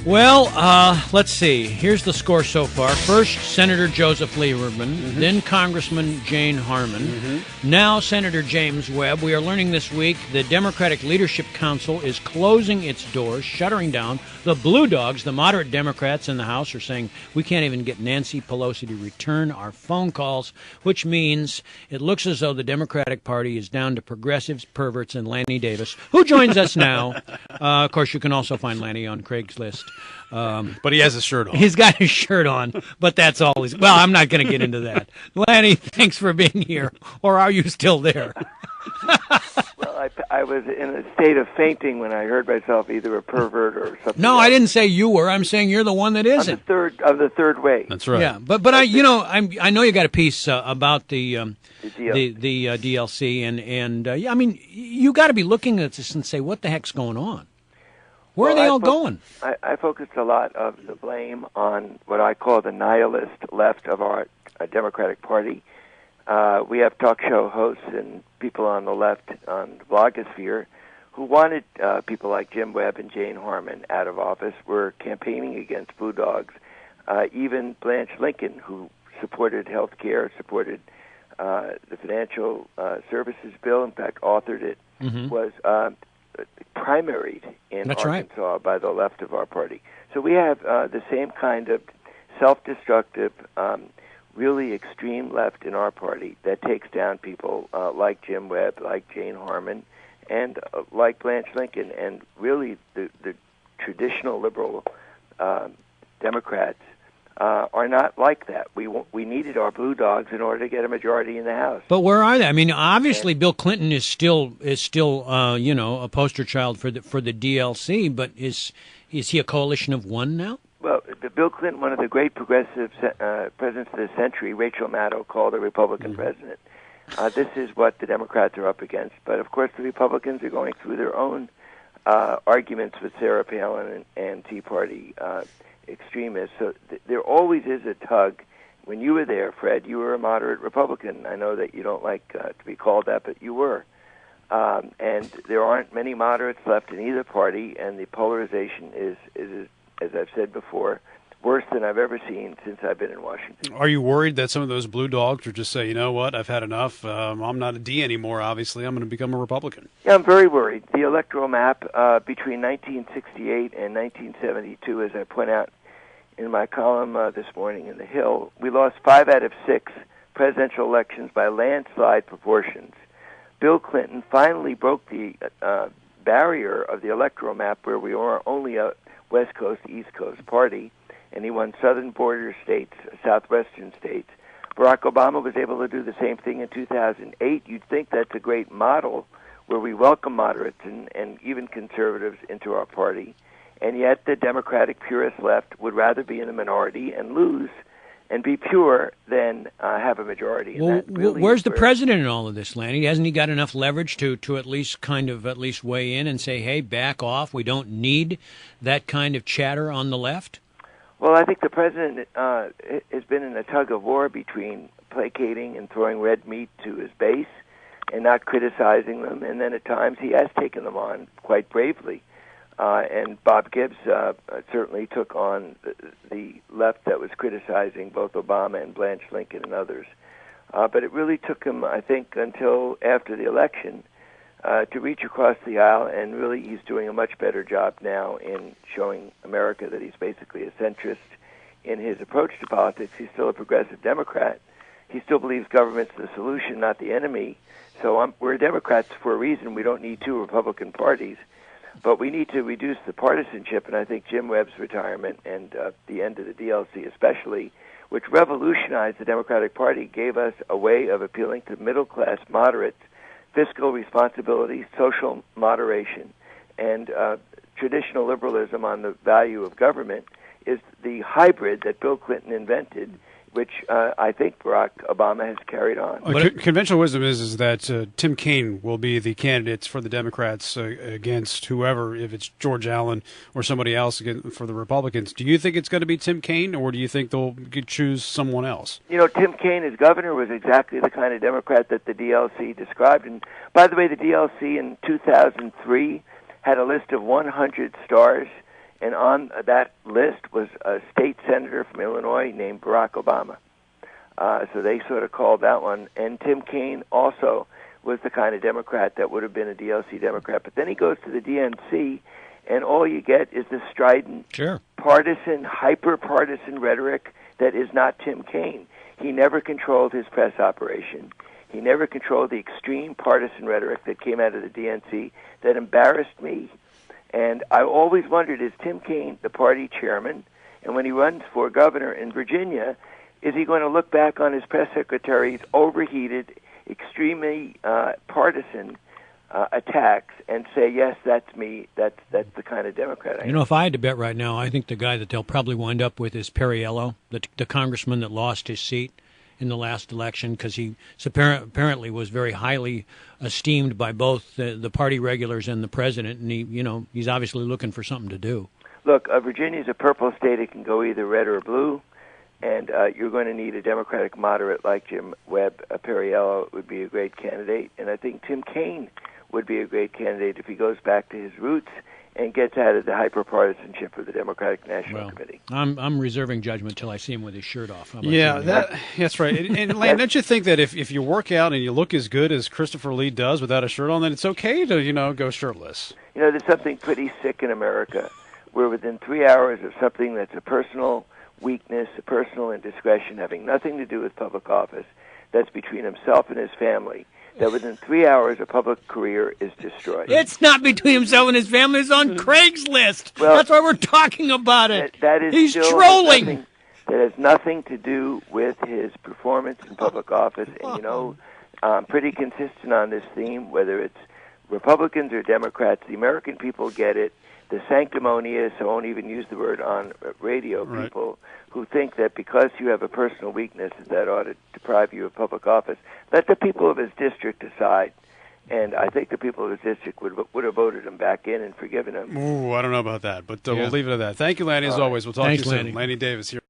Well, let's see. Here's the score so far. First, Senator Joseph Lieberman, then Congressman Jane Harman, now Senator James Webb. We are learning this week the Democratic Leadership Council is closing its doors, shuttering down. The Blue Dogs, the moderate Democrats in the House, are saying we can't even get Nancy Pelosi to return our phone calls, which means it looks as though the Democratic Party is down to progressives, perverts, and Lanny Davis, who joins us now. Of course, you can also find Lanny on Craigslist. But he has his shirt on. He's got his shirt on, but that's all he's... Well, I'm not going to get into that. Lanny, thanks for being here. Or are you still there? Well, I was in a state of fainting when I heard myself either a pervert or something. No, else. I didn't say you were. I'm saying you're the one that isn't. Of the third way. That's right. Yeah, but I know you got a piece about the DLC, and yeah, I mean, you got to be looking at this and say, what the heck's going on? Where are they all going? I focused a lot of the blame on what I call the nihilist left of our Democratic Party. We have talk show hosts and people on the left on the blogosphere who wanted people like Jim Webb and Jane Harman out of office, were campaigning against Blue Dogs. Even Blanche Lincoln, who supported health care, supported the financial services bill, in fact, authored it, was primaried in Arkansas by the left of our party. So we have the same kind of self-destructive, really extreme left in our party that takes down people like Jim Webb, like Jane Harman, and like Blanche Lincoln. And really the traditional liberal Democrats are not like that. We needed our Blue Dogs in order to get a majority in the House. But where are they? I mean, obviously, Bill Clinton is still a poster child for the DLC. But is he a coalition of one now? Well, Bill Clinton, one of the great progressive presidents of the century, Rachel Maddow called a Republican president. This is what the Democrats are up against. But of course, the Republicans are going through their own arguments with Sarah Palin and Tea Party extremists. So there always is a tug. When you were there, Fred, you were a moderate Republican. I know that you don't like to be called that, but you were. And there aren't many moderates left in either party, and the polarization is, as I've said before, worse than I've ever seen since I've been in Washington. Are you worried that some of those Blue Dogs are just say, you know what, I've had enough. I'm not a D anymore, obviously. I'm going to become a Republican. Yeah, I'm very worried. The electoral map between 1968 and 1972, as I point out in my column this morning in The Hill, we lost 5 out of 6 presidential elections by landslide proportions. Bill Clinton finally broke the barrier of the electoral map where we are only a West Coast, East Coast party, and he won southern border states, southwestern states. Barack Obama was able to do the same thing in 2008. You'd think that's a great model where we welcome moderates and even conservatives into our party, and yet the Democratic purist left would rather be in the minority and lose and be pure than have a majority. Well, where's the president in all of this, Lanny? Hasn't he got enough leverage to at least weigh in and say, hey, back off, we don't need that kind of chatter on the left? Well, I think the president has been in a tug-of-war between placating and throwing red meat to his base and not criticizing them, and then at times he has taken them on quite bravely. And Bob Gibbs certainly took on the left that was criticizing both Obama and Blanche Lincoln and others. But it really took him, I think, until after the election to reach across the aisle, and really he's doing a much better job now in showing America that he's basically a centrist in his approach to politics. He's still a progressive Democrat. He still believes government's the solution, not the enemy. So we're Democrats for a reason. We don't need 2 Republican parties. But we need to reduce the partisanship, and I think Jim Webb's retirement and the end of the DLC especially, which revolutionized the Democratic Party, gave us a way of appealing to middle-class moderates, fiscal responsibility, social moderation, and traditional liberalism on the value of government is the hybrid that Bill Clinton invented, which I think Barack Obama has carried on. Conventional wisdom is that Tim Kaine will be the candidates for the Democrats against whoever, if it's George Allen or somebody else for the Republicans. Do you think it's going to be Tim Kaine, or do you think they'll choose someone else? You know, Tim Kaine as governor was exactly the kind of Democrat that the DLC described. And by the way, the DLC in 2003 had a list of 100 stars, And on that list was a state senator from Illinois named Barack Obama. So they sort of called that one. And Tim Kaine also was the kind of Democrat that would have been a DLC Democrat. But then he goes to the DNC, and all you get is this strident, partisan, hyper-partisan rhetoric that is not Tim Kaine. He never controlled his press operation. He never controlled the extreme partisan rhetoric that came out of the DNC that embarrassed me. And I always wondered, is Tim Kaine the party chairman? And when he runs for governor in Virginia, is he going to look back on his press secretary's overheated, extremely partisan attacks and say, yes, that's me, that's the kind of Democrat I am? You know, if I had to bet right now, I think the guy that they'll probably wind up with is Perriello, the congressman that lost his seat in the last election, because he apparently was very highly esteemed by both the party regulars and the president, and he's obviously looking for something to do. Look, Virginia's a purple state. It can go either red or blue, and you're going to need a Democratic moderate like Jim Webb. Perriello would be a great candidate, and I think Tim Kaine would be a great candidate if he goes back to his roots and gets out of the hyper-partisanship of the Democratic National Committee. I'm reserving judgment till I see him with his shirt off. That's right. And Lanny, don't you think that if you work out and you look as good as Christopher Lee does without a shirt on, then it's okay to, go shirtless? There's something pretty sick in America where within 3 hours of something that's a personal weakness, a personal indiscretion, having nothing to do with public office, that's between himself and his family, that within 3 hours a public career is destroyed. It's not between himself and his family. It's on Craigslist. Well, that's why we're talking about it. He's trolling. That has nothing to do with his performance in public office. And, I'm pretty consistent on this theme, whether it's Republicans or Democrats. The American people get it. The sanctimonious, I won't even use the word on radio, people who think that because you have a personal weakness that ought to deprive you of public office. Let the people of his district decide. And I think the people of his district would have voted him back in and forgiven him. Ooh, I don't know about that, but we'll leave it at that. Thank you, Lanny, as always. We'll talk to you soon. Lanny Davis here.